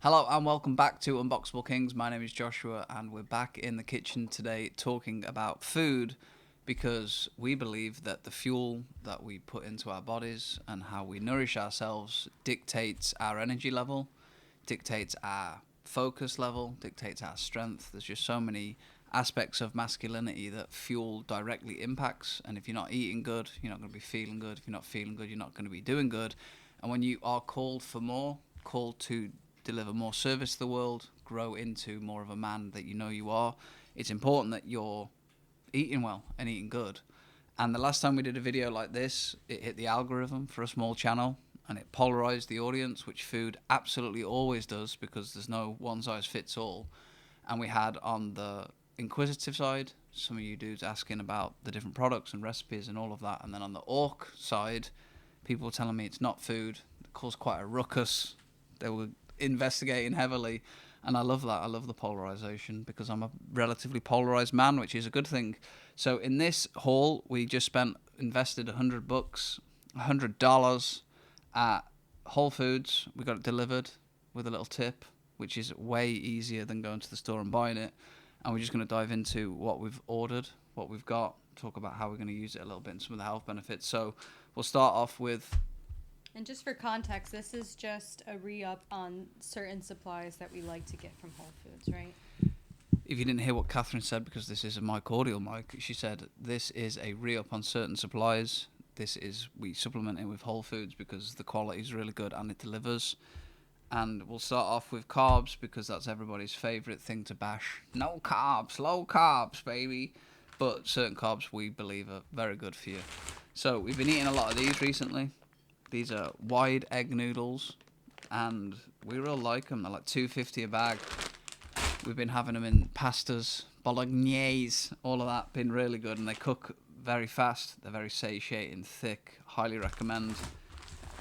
Hello and welcome back to Unboxable Kings. My name is Joshua and we're back in the kitchen today talking about food because we believe that the fuel that we put into our bodies and how we nourish ourselves dictates our energy level, dictates our focus level, dictates our strength. There's just so many aspects of masculinity that fuel directly impacts, and if you're not eating good, you're not going to be feeling good. If you're not feeling good, you're not going to be doing good. And when you are called for more, called to deliver more service to the world, grow into more of a man that you know you are, it's important that you're eating well and eating good. And the last time we did a video like this, it hit the algorithm for a small channel and it polarized the audience, which food absolutely always does because there's no one size fits all. And we had on the inquisitive side some of you dudes asking about the different products and recipes and all of that, and then on the orc side people were telling me it's not food. It caused quite a ruckus. They were investigating heavily, and I love that. I love the polarization because I'm a relatively polarized man, which is a good thing. So in this haul, we just invested $100 at Whole Foods. We got it delivered with a little tip, which is way easier than going to the store and buying it. And we're just going to dive into what we've ordered, what we've got, talk about how we're going to use it a little bit and some of the health benefits. So we'll start off with... And just for context, this is just a re-up on certain supplies that we like to get from Whole Foods, right? If you didn't hear what Catherine said, because this is a mic audio mic, she said this is a re-up on certain supplies. We supplement it with Whole Foods because the quality is really good and it delivers. And we'll start off with carbs because that's everybody's favourite thing to bash. No carbs, low carbs, baby. But certain carbs we believe are very good for you. So we've been eating a lot of these recently. These are wide egg noodles, and we real like them. They're like $2.50 a bag. We've been having them in pastas, bolognese, all of that. Been really good, and they cook very fast. They're very satiating, thick. Highly recommend.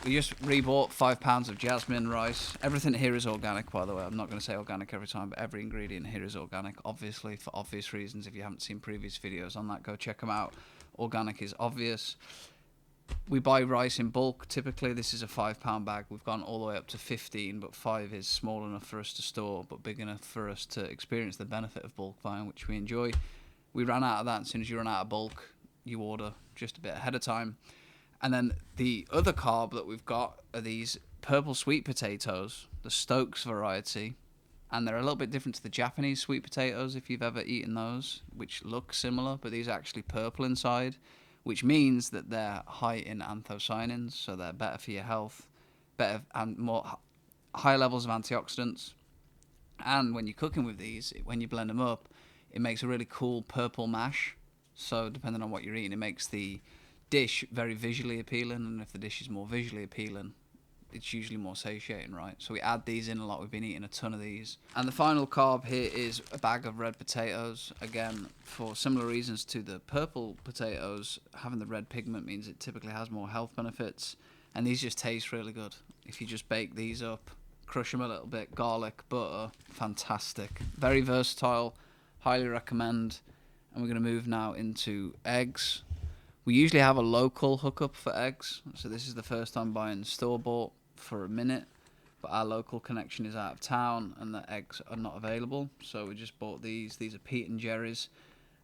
We just rebought 5 pounds of jasmine rice. Everything here is organic, by the way. I'm not going to say organic every time, but every ingredient here is organic, obviously, for obvious reasons. If you haven't seen previous videos on that, go check them out. Organic is obvious. We buy rice in bulk. Typically, this is a £5 bag. We've gone all the way up to 15, but 5 is small enough for us to store, but big enough for us to experience the benefit of bulk buying, which we enjoy. We ran out of that. As soon as you run out of bulk, you order just a bit ahead of time. And then the other carb that we've got are these purple sweet potatoes, the Stokes variety. And they're a little bit different to the Japanese sweet potatoes, if you've ever eaten those, which look similar, but these are actually purple inside, which means that they're high in anthocyanins, so they're better for your health, better and more higher levels of antioxidants. And when you're cooking with these, when you blend them up, it makes a really cool purple mash. So depending on what you're eating, it makes the dish very visually appealing, and if the dish is more visually appealing, it's usually more satiating, right? So we add these in a lot. We've been eating a ton of these. And the final carb here is a bag of red potatoes. Again, for similar reasons to the purple potatoes, having the red pigment means it typically has more health benefits. And these just taste really good. If you just bake these up, crush them a little bit, garlic, butter, fantastic. Very versatile, highly recommend. And we're going to move now into eggs. We usually have a local hookup for eggs. So this is the first time buying store-bought for a minute, but our local connection is out of town and the eggs are not available, so we just bought these. These are Pete and Jerry's,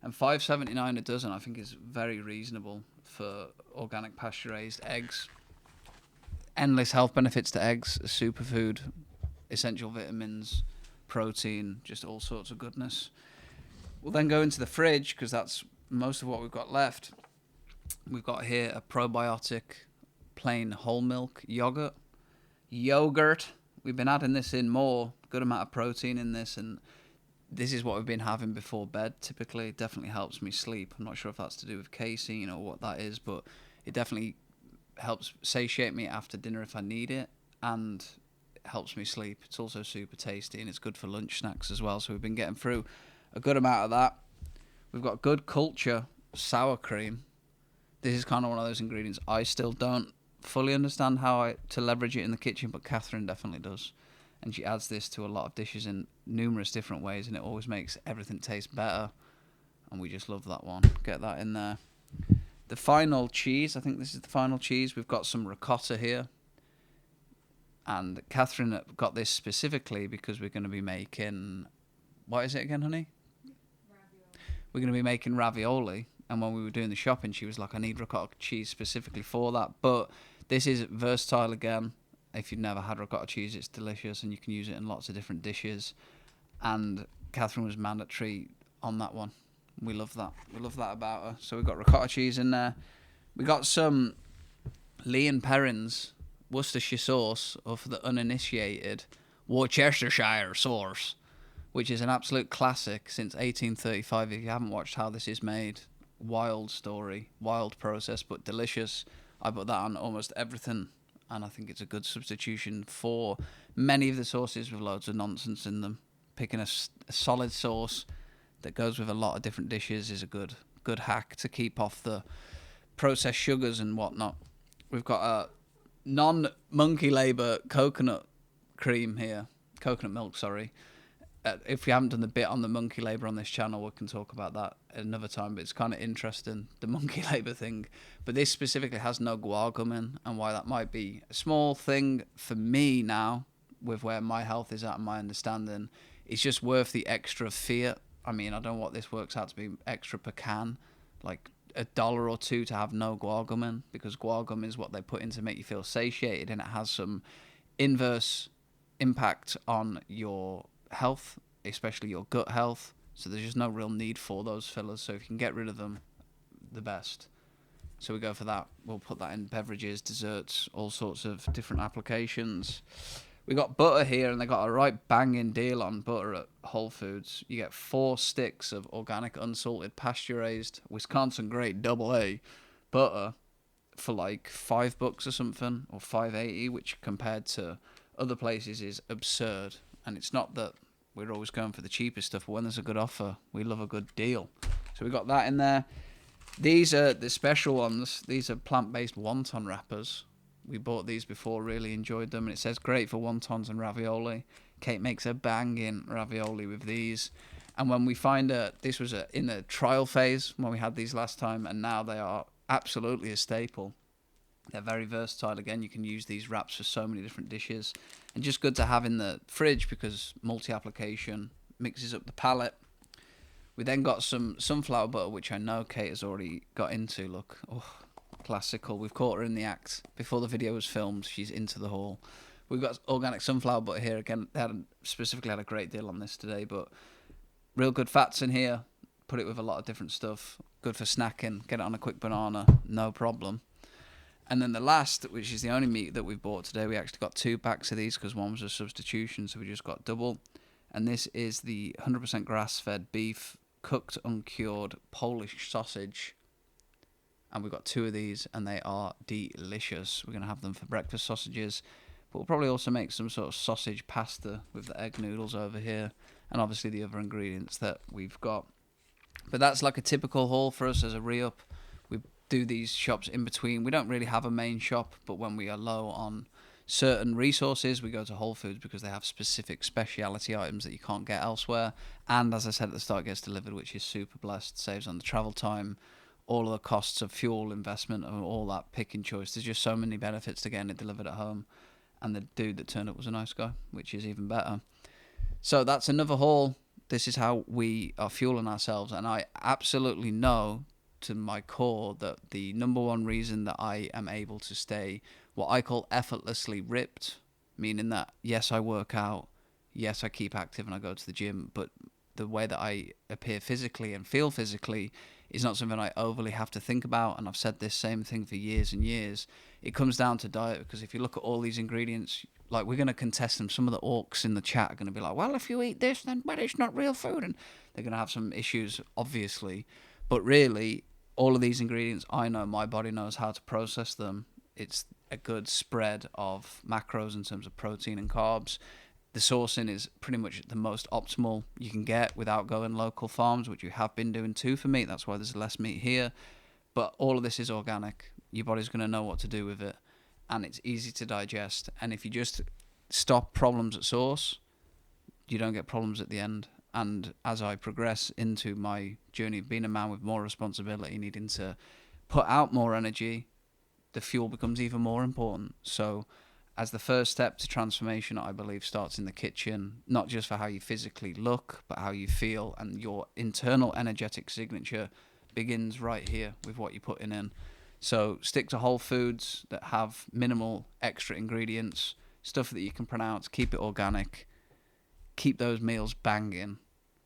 and $5.79 a dozen I think is very reasonable for organic pasture raised eggs. Endless health benefits to eggs: a superfood, essential vitamins, protein, just all sorts of goodness. We'll then go into the fridge because that's most of what we've got left. We've got here a probiotic plain whole milk yogurt. We've been adding this in more, good amount of protein in this, and this is what we've been having before bed typically. It definitely helps me sleep. I'm not sure if that's to do with casein or what that is, but it definitely helps satiate me after dinner if I need it, and it helps me sleep. It's also super tasty, and it's good for lunch snacks as well, so we've been getting through a good amount of that. We've got Good Culture sour cream. This is kind of one of those ingredients I still don't fully understand how to leverage it in the kitchen, but Catherine definitely does. And she adds this to a lot of dishes in numerous different ways, and it always makes everything taste better. And we just love that one. Get that in there. The final cheese, I think this is the final cheese. We've got some ricotta here. And Catherine got this specifically because we're going to be making, what is it again, honey? We're going to be making ravioli. And when we were doing the shopping, she was like, I need ricotta cheese specifically for that. But this is versatile again. If you've never had ricotta cheese, it's delicious, and you can use it in lots of different dishes. And Catherine was mandatory on that one. We love that. We love that about her. So we've got ricotta cheese in there. We got some Lee and Perrins Worcestershire sauce, or for the uninitiated, Worcestershire sauce, which is an absolute classic since 1835. If you haven't watched how this is made, wild story, wild process, but delicious. I put that on almost everything, and I think it's a good substitution for many of the sauces with loads of nonsense in them. Picking a solid sauce that goes with a lot of different dishes is a good hack to keep off the processed sugars and whatnot. We've got a non-monkey labour coconut cream here. Coconut milk, sorry. If we haven't done the bit on the monkey labour on this channel, we can talk about that another time, but it's kind of interesting, the monkey labour thing. But this specifically has no guar gum in, and why that might be a small thing for me now, with where my health is at and my understanding, it's just worth the extra fiat. I mean, I don't know what this works out to be extra per can, like $1 or $2 to have no guar gum in, because guar gum is what they put in to make you feel satiated, and it has some inverse impact on your health, especially your gut health. So there's just no real need for those fillers. So if you can get rid of them, the best. So we go for that. We'll put that in beverages, desserts, all sorts of different applications. We got butter here, and they got a right banging deal on butter at Whole Foods. You get 4 sticks of organic, unsalted, pasture-raised, Wisconsin grade AA butter for like $5 or something, or $5.80, which compared to other places is absurd. And it's not that we're always going for the cheapest stuff, but when there's a good offer, we love a good deal. So we got that in there. These are the special ones. These are plant-based wonton wrappers. We bought these before, really enjoyed them, and it says great for wontons and ravioli. Kate makes a banging ravioli with these. And when we find this was in a trial phase when we had these last time, and now they are absolutely a staple. They're very versatile. Again, you can use these wraps for so many different dishes, and just good to have in the fridge because multi-application mixes up the palate. We then got some sunflower butter, which I know Kate has already got into. Look, classical. We've caught her in the act. Before the video was filmed, she's into the haul. We've got organic sunflower butter here. Again, they specifically had a great deal on this today, but real good fats in here. Put it with a lot of different stuff. Good for snacking. Get it on a quick banana, no problem. And then the last, which is the only meat that we've bought today, we actually got 2 packs of these because one was a substitution, so we just got double. And this is the 100% grass-fed beef, cooked, uncured Polish sausage. And we've got 2 of these, and they are delicious. We're going to have them for breakfast sausages, but we'll probably also make some sort of sausage pasta with the egg noodles over here, and obviously the other ingredients that we've got. But that's like a typical haul for us as a re-up. We do these shops in between. We don't really have a main shop, but when we are low on certain resources, we go to Whole Foods because they have specific speciality items that you can't get elsewhere. And as I said at the start, it gets delivered, which is super blessed, saves on the travel time, all of the costs of fuel, investment, and all that picking choice. There's just so many benefits to getting it delivered at home. And the dude that turned up was a nice guy, which is even better. So that's another haul. This is how we are fueling ourselves. And I absolutely know to my core that the number one reason that I am able to stay what I call effortlessly ripped, meaning that, yes, I work out, yes, I keep active and I go to the gym, but the way that I appear physically and feel physically is not something I overly have to think about. And I've said this same thing for years and years. It comes down to diet, because if you look at all these ingredients, like, we're going to contest them. Some of the orcs in the chat are going to be like, well, if you eat this, then well, it's not real food. And they're going to have some issues, obviously. But really, all of these ingredients, I know my body knows how to process them. It's a good spread of macros in terms of protein and carbs. The sourcing is pretty much the most optimal you can get without going local farms, which you have been doing too for meat. That's why there's less meat here. But all of this is organic. Your body's going to know what to do with it. And it's easy to digest. And if you just stop problems at source, you don't get problems at the end. And as I progress into my journey of being a man with more responsibility, needing to put out more energy, the fuel becomes even more important. So as the first step to transformation, I believe, starts in the kitchen, not just for how you physically look, but how you feel, and your internal energetic signature begins right here with what you're putting in. So stick to whole foods that have minimal extra ingredients, stuff that you can pronounce, keep it organic, keep those meals banging,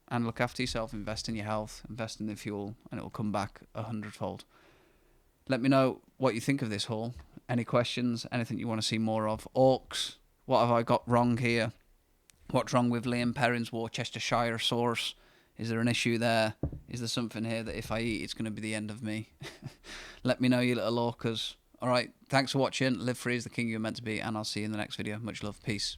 and look after yourself, invest in your health, invest in the fuel, and it will come back 100-fold. Let me know what you think of this haul. Any questions? Anything you want to see more of? Orcs. What have I got wrong here? What's wrong with Liam Perrin's Worcestershire sauce? Is there an issue there? Is there something here that if I eat, it's going to be the end of me? Let me know, you little orcas. All right, thanks for watching. Live free as the king you're meant to be, and I'll see you in the next video. Much love. Peace.